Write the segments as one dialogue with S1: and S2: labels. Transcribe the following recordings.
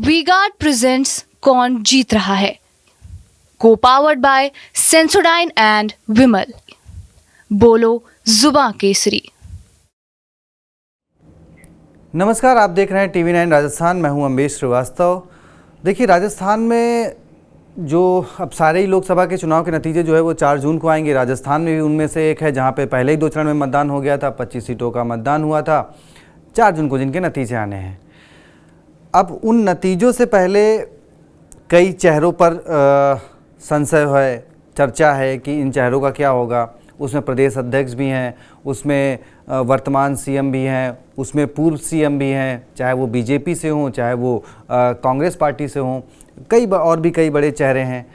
S1: V-Guard presents कौन जीत रहा है, को पावर्ड बाय सेंसोडाइन एंड विमल। बोलो जुबां केसरी।
S2: नमस्कार, आप देख रहे हैं TV9 राजस्थान। मैं हूं अम्बेश श्रीवास्तव। देखिए, राजस्थान में जो अब सारे ही लोकसभा के चुनाव के नतीजे जो है वो 4 जून को आएंगे। राजस्थान में भी उनमें से एक है जहां पे पहले ही 2 चरण में मतदान हो गया था, 25 सीटों का मतदान हुआ था। 4 जून को जिनके नतीजे आने हैं। अब उन नतीजों से पहले कई चेहरों पर संशय है, चर्चा है कि इन चेहरों का क्या होगा। उसमें प्रदेश अध्यक्ष भी हैं, उसमें वर्तमान सीएम भी हैं, उसमें पूर्व सीएम भी हैं, चाहे वो बीजेपी से हों, चाहे वो कांग्रेस पार्टी से हों, और भी कई बड़े चेहरे हैं।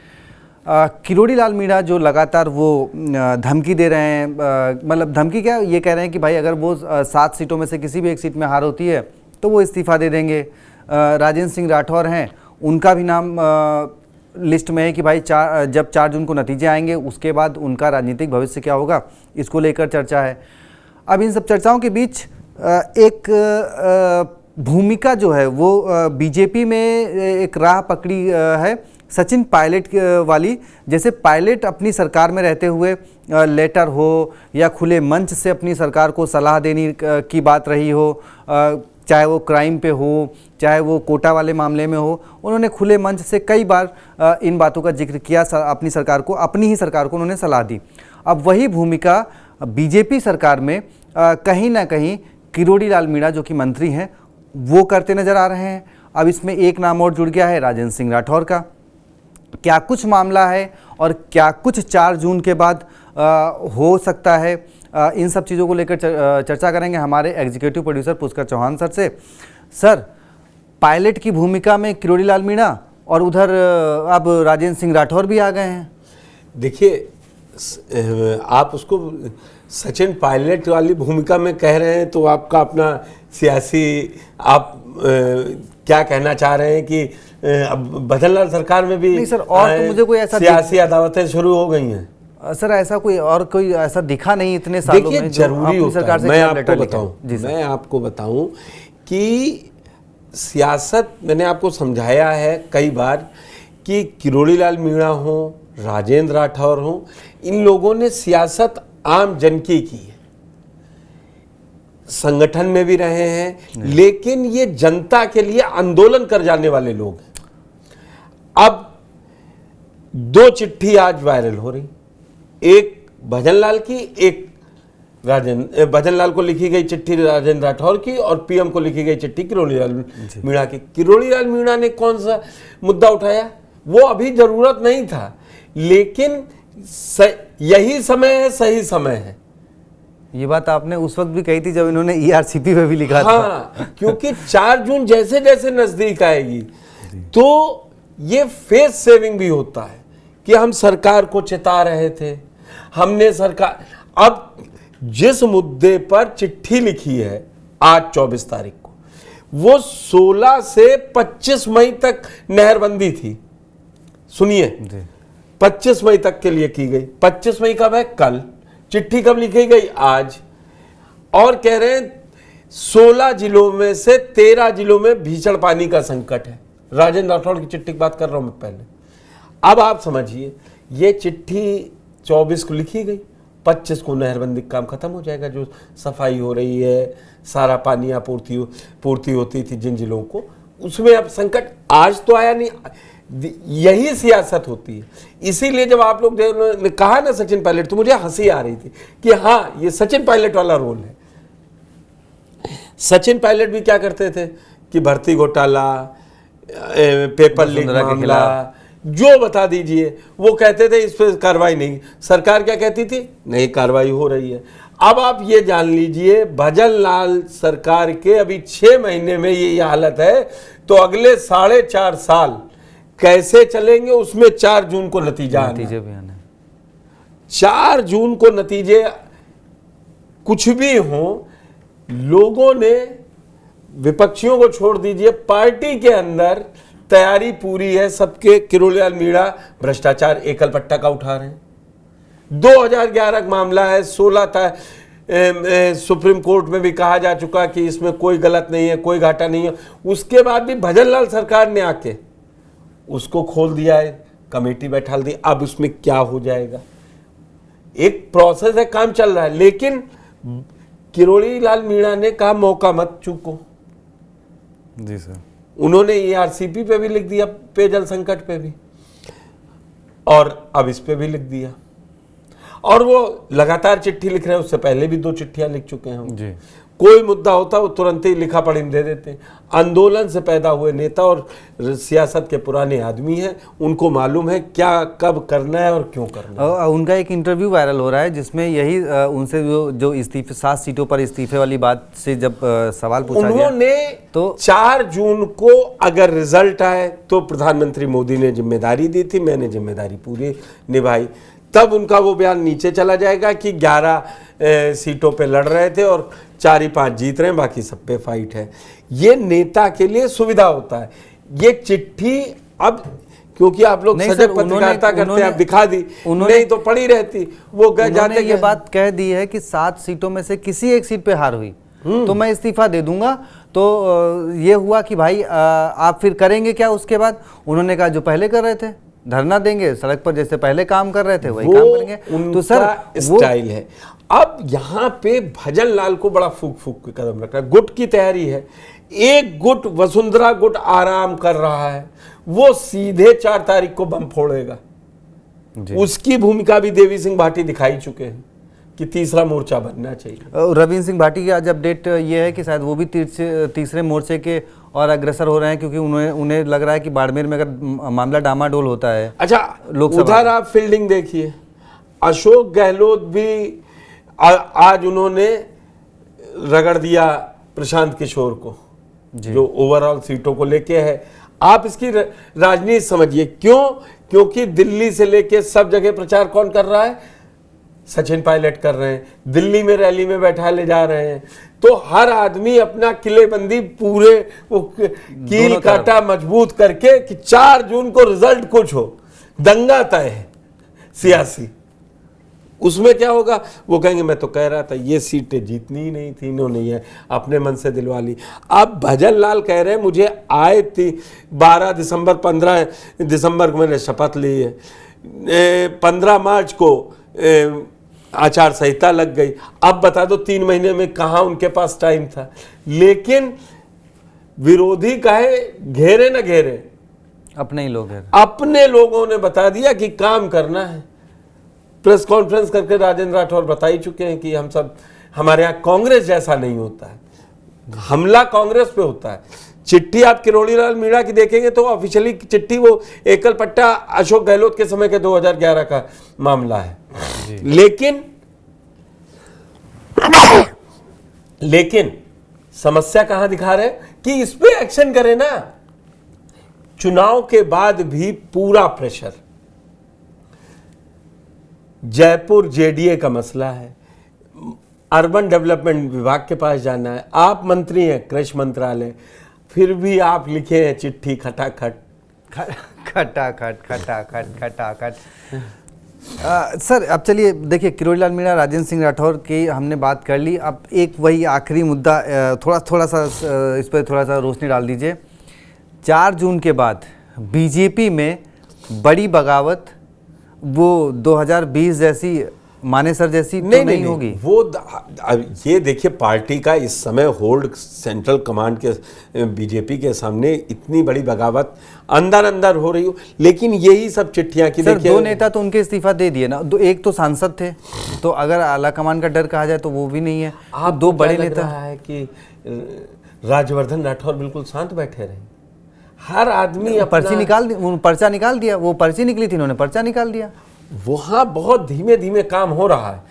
S2: किरोड़ी लाल मीणा जो लगातार वो धमकी दे रहे हैं, मतलब धमकी क्या, ये कह रहे हैं कि भाई अगर वो 7 सीटों में से किसी भी एक सीट में हार होती है तो वो इस्तीफा दे देंगे। राजेंद्र सिंह राठौर हैं, उनका भी नाम लिस्ट में है कि भाई जब 4 जून को नतीजे आएंगे उसके बाद उनका राजनीतिक भविष्य क्या होगा, इसको लेकर चर्चा है। अब इन सब चर्चाओं के बीच एक भूमिका जो है वो बीजेपी में एक राह पकड़ी है सचिन पायलट वाली। जैसे पायलट अपनी सरकार में रहते हुए लेटर हो या खुले मंच से अपनी सरकार को सलाह देने की बात रही हो, चाहे वो क्राइम पे हो, चाहे वो कोटा वाले मामले में हो, उन्होंने खुले मंच से कई बार इन बातों का जिक्र किया। अपनी ही सरकार को उन्होंने सलाह दी। अब वही भूमिका बीजेपी सरकार में कहीं ना कहीं किरोड़ी लाल मीणा जो कि मंत्री हैं वो करते नजर आ रहे हैं। अब इसमें एक नाम और जुड़ गया है राजेंद्र सिंह राठौर का। क्या कुछ मामला है और क्या कुछ 4 जून के बाद हो सकता है, इन सब चीज़ों को लेकर चर्चा करेंगे हमारे executive producer Pushkar Chauhan sir से। सर, पायलट की भूमिका में किरोड़ी लाल मीणा और उधर अब राजेंद्र सिंह राठौर भी आ गए हैं।
S3: देखिए, आप उसको सचिन पायलट वाली भूमिका में कह रहे हैं तो आपका अपना सियासी आप क्या कहना चाह रहे हैं कि अब बदललाल सरकार में भी
S2: नहीं सर, और तो मुझे कोई ऐसा
S3: सियासी अदावतें शुरू हो गई हैं।
S2: सर ऐसा कोई ऐसा दिखा नहीं इतने सालों में।
S3: जरूरी होता है, मैं आपको बताऊं कि सियासत, मैंने आपको समझाया है कई बार कि किरोड़ी लाल मीणा हो, राजेंद्र राठौर हो, इन लोगों ने सियासत आम जन की है, संगठन में भी रहे हैं, लेकिन ये जनता के लिए आंदोलन कर जाने वाले लोग हैं। अब 2 चिट्ठी आज वायरल हो रही, एक भजनलाल की, एक भजनलाल को लिखी गई चिट्ठी राजेंद्र राठौर की और पीएम को लिखी गई चिट्ठी किरोड़ी लाल मीणा की। किरोड़ी लाल मीणा ने कौन सा मुद्दा उठाया, वो अभी जरूरत नहीं था, लेकिन यही समय है, सही समय है।
S2: ये बात आपने उस वक्त भी कही थी जब इन्होंने ERCP पे भी लिखा
S3: था। क्योंकि 4 जून जैसे जैसे नजदीक आएगी तो ये फेस सेविंग भी होता है कि हम सरकार को चिता रहे थे, हमने सरकार, अब जिस मुद्दे पर चिट्ठी लिखी है आज 24 तारीख को, वो 16 से 25 मई तक नहरबंदी थी। सुनिए, 25 मई तक के लिए की गई। 25 मई कब है? कल। चिट्ठी कब लिखी गई? आज। और कह रहे हैं 16 जिलों में से 13 जिलों में भीषण पानी का संकट है। राजेंद्र राठौड़ की चिट्ठी की बात कर रहा हूं मैं पहले। अब आप समझिए, ये चिट्ठी 24 को लिखी गई, 25 को नहरबंदी का काम खत्म हो जाएगा, जो सफाई हो रही है, सारा पानी पूर्ति होती थी जिन जिलों को, उसमें अब संकट आज तो आया नहीं। यही सियासत होती है। इसीलिए जब आप लोग ने कहा ना सचिन पायलट, तो मुझे हंसी आ रही थी कि हाँ, ये सचिन पायलट वाला रोल है। सचिन पायलट भी क्या करते थे कि भर्ती घोटाला, पेपर लीक मामला, जो बता दीजिए, वो कहते थे इस पर कार्रवाई नहीं। सरकार क्या कहती थी? नहीं, कार्रवाई हो रही है। अब आप ये जान लीजिए, भजनलाल सरकार के अभी 6 महीने में ये हालत है, तो अगले 4.5 साल कैसे चलेंगे, उसमें 4 जून को नतीजे भी आना। 4 जून को नतीजे कुछ भी हो, लोगों ने, विपक्षियों को छोड़ दीजिए, पार्टी के अंदर तैयारी पूरी है सबके। किरोड़ी लाल मीणा भ्रष्टाचार एकल पट्टा का उठा रहे हैं। 2011 का मामला है, 16 सुप्रीम कोर्ट में भी कहा जा चुका कि इसमें कोई गलत नहीं है, कोई घाटा नहीं है। उसके बाद भी भजन लाल सरकार ने आके उसको खोल दिया है, कमेटी बैठा दी। अब उसमें क्या हो जाएगा, एक प्रोसेस है, काम चल रहा है। लेकिन किरोड़ी लाल मीणा ने कहा मौका मत चूको।
S2: जी सर।
S3: उन्होंने ERCP पे भी लिख दिया, पेयजल संकट पे भी, और अब इस पे भी लिख दिया। और वो लगातार चिट्ठी लिख रहे हैं, उससे पहले भी 2 चिट्ठियां लिख चुके हैं
S2: जी।
S3: कोई मुद्दा होता वो तुरंत ही लिखा पढ़ी दे देते हैं। आंदोलन से पैदा हुए नेता और सियासत के पुराने आदमी हैं, उनको मालूम है क्या कब करना है और क्यों करना है।
S2: उनका एक इंटरव्यू वायरल हो रहा है जिसमें यही उनसे जो इस्तीफे 7 सीटों पर इस्तीफे वाली बात से जब सवाल पूछा गया,
S3: उन्होंने
S2: तो
S3: 4 जून को अगर रिजल्ट आए तो प्रधानमंत्री मोदी ने जिम्मेदारी दी थी, मैंने जिम्मेदारी पूरी निभाई, तब उनका वो बयान नीचे चला जाएगा कि 11 सीटों पे लड़ रहे थे और 4 ही 5 जीत रहे हैं, बाकी सब पे फाइट है। ये नेता के लिए सुविधा होता है। ये चिट्ठी अब क्योंकि आप लोग सजग पत्रकारिता करते हैं, अब दिखा दी, नहीं तो पड़ी रहती। वो जाते
S2: ये बात कह दी है कि 7 सीटों में से किसी एक सीट पे हार हुई तो मैं इस्तीफा दे दूंगा। तो ये हुआ कि भाई आप फिर करेंगे क्या उसके बाद? उन्होंने कहा जो पहले कर रहे थे, धरना देंगे, सड़क पर जैसे पहले काम कर रहे थे वही काम करेंगे। तो सर
S3: स्टाइल है। अब यहाँ पे भजन लाल को बड़ा फूक फूक के कदम रख रहा है। गुट की तैयारी है, एक गुट वसुंधरा गुट आराम कर रहा है, वो सीधे 4 तारीख को बम फोड़ेगा। उसकी भूमिका भी देवी सिंह भाटी दिखाई चुके हैं कि तीसरा मोर्चा बनना चाहिए।
S2: रविंद्र सिंह भाटी की आज अपडेट ये है कि शायद वो भी तीसरे मोर्चे के और अग्रसर हो रहे हैं, क्योंकि उन्हें लग रहा है कि बाड़मेर में अगर मामला डामाडोल होता है।
S3: अच्छा, उधर आप फील्डिंग देखिए, अशोक गहलोत भी आज उन्होंने रगड़ दिया प्रशांत किशोर को, जो ओवरऑल सीटों को लेके है। आप इसकी राजनीति समझिए, क्यों? क्योंकि दिल्ली से लेके सब जगह प्रचार कौन कर रहा है? सचिन पायलट कर रहे हैं, दिल्ली में रैली में बैठा ले जा रहे हैं। तो हर आदमी अपना किलेबंदी पूरे वो कील काटा मजबूत करके कि 4 जून को रिजल्ट कुछ हो, दंगा तय है सियासी। उसमें क्या होगा? वो कहेंगे मैं तो कह रहा था ये सीटें जीतनी ही नहीं थी, इन्होंने ये अपने मन से दिलवा ली। अब भजन लाल कह रहे हैं मुझे आए थी 12 दिसंबर 15 दिसंबर को मैंने शपथ ली है, 15 मार्च को आचार संहिता लग गई। अब बता दो 3 महीने में कहाँ उनके पास टाइम था। लेकिन विरोधी कहे घेरे न घेरे,
S2: अपने ही लोग हैं,
S3: अपने लोगों ने बता दिया कि काम करना है। प्रेस कॉन्फ्रेंस करके राजेंद्र राठौर बता ही चुके हैं कि हम सब, हमारे यहाँ कांग्रेस जैसा नहीं होता है, हमला कांग्रेस पे होता है। चिट्ठी आप किरोड़ी लाल मीणा की देखेंगे तो ऑफिशियली चिट्ठी वो एकल पट्टा अशोक गहलोत के समय के 2011 का मामला है। लेकिन समस्या कहां दिखा रहे हैं कि इस पे एक्शन करें ना। चुनाव के बाद भी पूरा प्रेशर, जयपुर JDA का मसला है, अर्बन डेवलपमेंट विभाग के पास जाना है, आप मंत्री हैं कृषि मंत्रालय, फिर भी आप लिखे हैं चिट्ठी खटाखट
S2: खटाखट खटाखट खटाखट। सर अब चलिए देखिए, किरोड़ी लाल मीणा, राजेंद्र सिंह राठौर की हमने बात कर ली। अब एक वही आखिरी मुद्दा, थोड़ा सा इस पर थोड़ा सा रोशनी डाल दीजिए। 4 जून के बाद बीजेपी में बड़ी बगावत वो 2020 जैसी मानेसर जैसी नहीं होगी।
S3: वो ये देखिए, पार्टी का इस समय होल्ड सेंट्रल कमांड के बीजेपी के सामने इतनी बड़ी बगावत अंदर अंदर हो रही हो। लेकिन यही सब चिट्ठियां की देखिए,
S2: 2 नेता तो उनके इस्तीफा दे दिए ना, एक तो सांसद थे, तो अगर आला कमान का डर कहा जाए तो वो भी नहीं है।
S3: आप
S2: 2 बड़े नेता
S3: है कि राजवर्धन राठौर बिल्कुल शांत बैठे रहे। हर आदमी
S2: पर्चा निकाल दिया, वो पर्ची निकली थी, उन्होंने पर्चा निकाल दिया।
S3: वहां बहुत धीमे धीमे काम हो रहा है।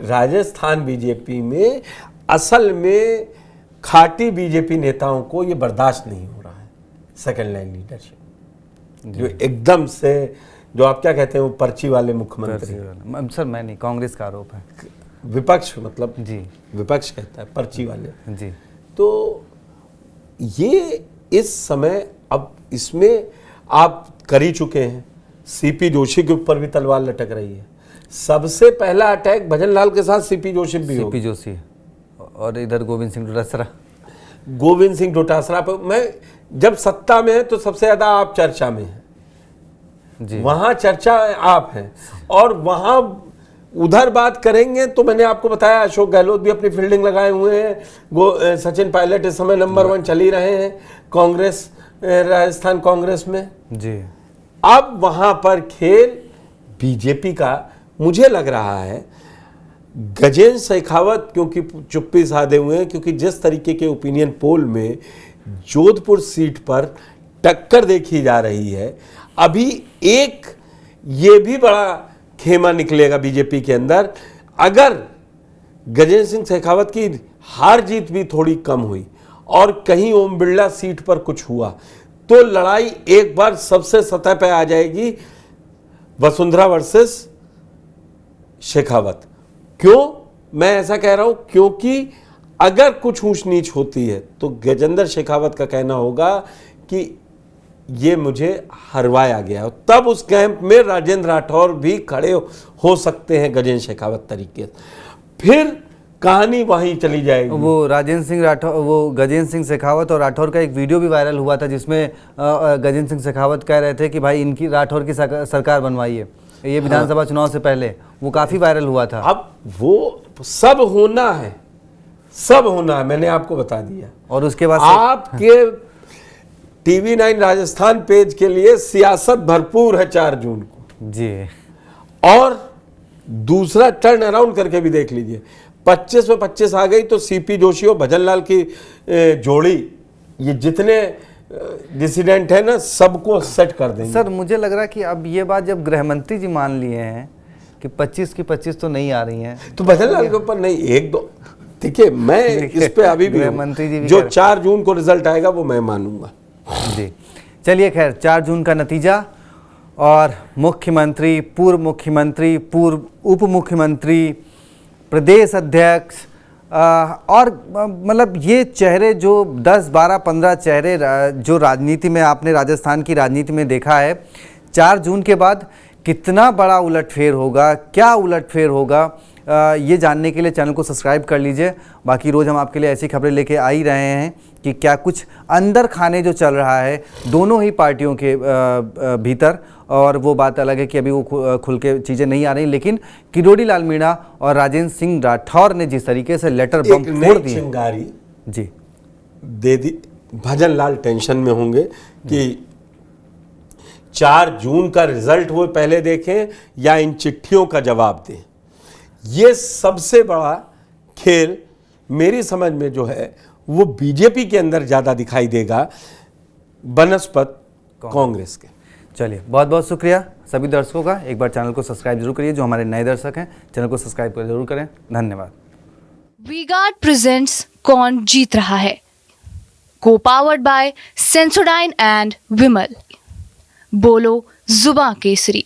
S3: राजस्थान बीजेपी में असल में खाटी बीजेपी नेताओं को ये बर्दाश्त नहीं हो रहा है। सेकंड लाइन लीडरशिप जो एकदम से, जो आप क्या कहते हैं, वो पर्ची वाले मुख्यमंत्री।
S2: सर मैं नहीं, कांग्रेस का आरोप है,
S3: विपक्ष मतलब
S2: जी,
S3: विपक्ष कहता है पर्ची वाले
S2: जी।
S3: तो ये इस समय, अब इसमें आप कर ही चुके हैं, CP जोशी के ऊपर भी तलवार लटक रही है। सबसे पहला अटैक भजनलाल के साथ सीपी जोशी भी हो,
S2: सीपी जोशी और इधर गोविंद सिंह डोटासरा।
S3: गोविंद सिंह डोटासरा पे मैं जब सत्ता में है तो सबसे ज्यादा आप चर्चा में है
S2: जी।
S3: वहां चर्चा आप हैं, और वहां उधर बात करेंगे तो मैंने आपको बताया अशोक गहलोत भी अपनी फील्डिंग लगाए हुए हैं, वो सचिन पायलट इस समय नंबर 1 चल ही रहे हैं कांग्रेस, राजस्थान कांग्रेस में
S2: जी।
S3: अब वहां पर खेल बीजेपी का मुझे लग रहा है। गजेंद्र शेखावत क्योंकि चुप्पी साधे हुए हैं, क्योंकि जिस तरीके के ओपिनियन पोल में जोधपुर सीट पर टक्कर देखी जा रही है, अभी एक ये भी बड़ा खेमा निकलेगा बीजेपी के अंदर। अगर गजेंद्र सिंह शेखावत की हार जीत भी थोड़ी कम हुई और कहीं ओम बिरला सीट पर कुछ हुआ तो लड़ाई एक बार सबसे सतह पे आ जाएगी, वसुंधरा वर्सेस शेखावत। क्यों मैं ऐसा कह रहा हूं? क्योंकि अगर कुछ ऊंच नीच होती है तो गजेंद्र शेखावत का कहना होगा कि ये मुझे हरवाया गया, तब उस कैंप में राजेंद्र राठौर भी खड़े हो सकते हैं गजेंद्र शेखावत तरीके से, फिर कहानी वहीं चली जाएगी।
S2: वो राजेंद्र सिंह राठौर, वो गजेंद्र सिंह शेखावत और राठौर का एक वीडियो भी वायरल हुआ था जिसमें गजेंद्र सिंह शेखावत कह रहे थे कि भाई इनकी राठौर की सरकार बनवाइए, ये विधानसभा चुनाव से पहले, वो काफी वायरल हुआ था।
S3: अब वो सब होना है, सब होना है, मैंने आपको बता दिया।
S2: और उसके बाद
S3: आपके TV9 राजस्थान पेज के लिए सियासत भरपूर है 4 जून को
S2: जी।
S3: और दूसरा टर्न अराउंड करके भी देख लीजिए, 25 में 25 आ गई तो सीपी जोशी और भजनलाल की जोड़ी, ये जितने डिसिडेंट है ना सबको सेट कर देंगे।
S2: सर मुझे लग रहा है कि अब ये बात जब गृह मंत्री जी मान लिए हैं कि 25 की 25 तो नहीं आ रही हैं,
S3: तो भजनलाल के ऊपर नहीं, एक दो देखिए, मैं इस पे अभी भी
S2: मंत्री जी भी
S3: जो 4 जून को रिजल्ट आएगा वो मैं मानूंगा
S2: जी। चलिए खैर, 4 जून का नतीजा और मुख्यमंत्री, पूर्व मुख्यमंत्री, पूर्व उप मुख्यमंत्री, प्रदेश अध्यक्ष और मतलब ये चेहरे जो 10, 12, 15 चेहरे जो राजनीति में आपने राजस्थान की राजनीति में देखा है, 4 जून के बाद कितना बड़ा उलटफेर होगा, क्या उलटफेर होगा, ये जानने के लिए चैनल को सब्सक्राइब कर लीजिए। बाकी रोज़ हम आपके लिए ऐसी खबरें लेके आ ही रहे हैं कि क्या कुछ अंदर खाने जो चल रहा है दोनों ही पार्टियों के भीतर, और वो बात अलग है कि अभी वो खुल के चीज़ें नहीं आ रही, लेकिन किरोड़ी लाल मीणा और राजेंद्र सिंह राठौर ने जिस तरीके से लेटर बम फोड़ दिए
S3: चिंगारी
S2: जी
S3: दे दी, भजनलाल टेंशन में होंगे कि 4 जून का रिजल्ट वो पहले देखें या इन चिट्ठियों का जवाब दें। ये सबसे बड़ा खेल मेरी समझ में जो है वो बीजेपी के अंदर ज्यादा दिखाई देगा बनस्पत कांग्रेस के।
S2: चलिए, बहुत बहुत शुक्रिया सभी दर्शकों का। एक बार चैनल को सब्सक्राइब जरूर करिए, जो हमारे नए दर्शक हैं चैनल को सब्सक्राइब कर जरूर करें। धन्यवाद।
S1: वी-गार्ड प्रेजेंट्स कौन जीत रहा है, को पावर्ड बाय सेंसोडाइन एंड विमल। बोलो जुबां केसरी।